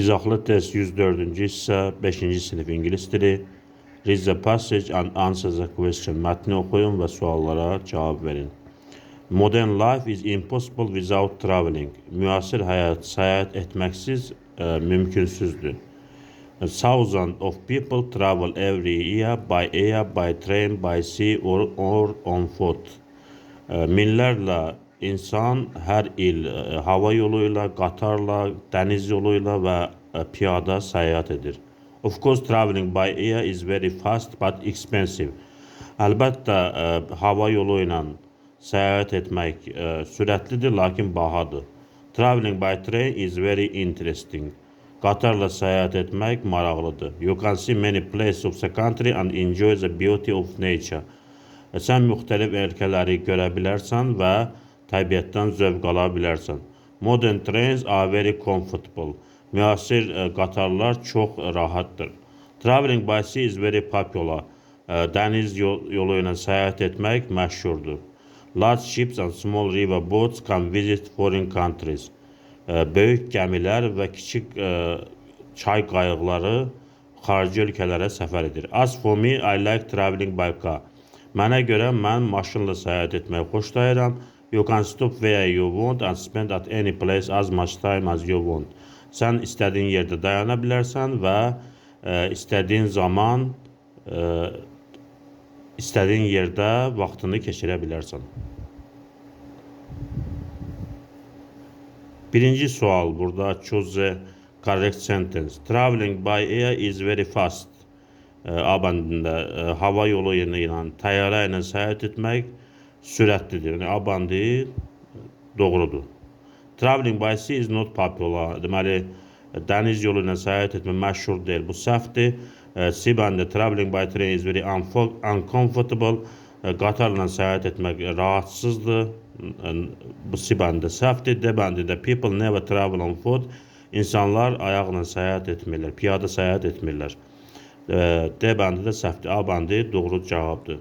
İzahlı test 104-cü hissə 5-ci sinif ingilis dili. Read the passage and answer the question. Mətni oxuyun və suallara cavab verin. Modern life is impossible without traveling. Müasir həyat səyahət etməksiz mümkünsüzdür. Thousands of people travel every year, by train, by sea or on foot. Minlərlə insan hər il hava yoluyla, qatarla, dəniz yoluyla və piyada səyahət edir. Of course, traveling by air is very fast but expensive. Əlbəttə, hava yolu ilə səyahət etmək sürətlidir, lakin bahadır. Traveling by train is very interesting. Qatarla səyahət etmək maraqlıdır. You can see many places of the country and enjoy the beauty of nature. Sən müxtəlif ölkələri görə bilərsən və təbiətdən zövq ala bilərsən. Modern trains are very comfortable. Müasir qatarlar çox rahatdır. Traveling by sea is very popular. Dəniz yolu ilə səyahət etmək məşhurdur. Large ships and small river boats can visit foreign countries. Böyük gəmilər və kiçik çay qayıqları xarici ölkələrə səfər edir. As for me, I like traveling by car. Mənə görə mən maşınla səyahət etməyi xoşlayıram. You can stop where you want and spend at any place as much time as you want. Sən istədiyin yerdə dayana bilərsən və istədiyin zaman, istədiyin yerdə vaxtını keçirə bilərsən. Birinci sual burada. Choose the correct sentence. Traveling by air is very fast. A bəndində hava yolu ilə, təyyarə ilə səyahət etmək sürətlidir. Yəni, A bəndi doğrudur. Traveling by sea is not popular. Deməli, dəniz yolu ilə səyahət etmək məşhur deyil. Bu səhvdir. C bəndi traveling by train is very uncomfortable. Qatarla səyahət etmək rahatsızdır. Bu C bəndi səhvdir. D bəndində people never travel on foot. İnsanlar ayaqla səyahət etmirlər, piyada səyahət etmirlər. D bəndi də səhvdir. A bəndi doğru cavabdır.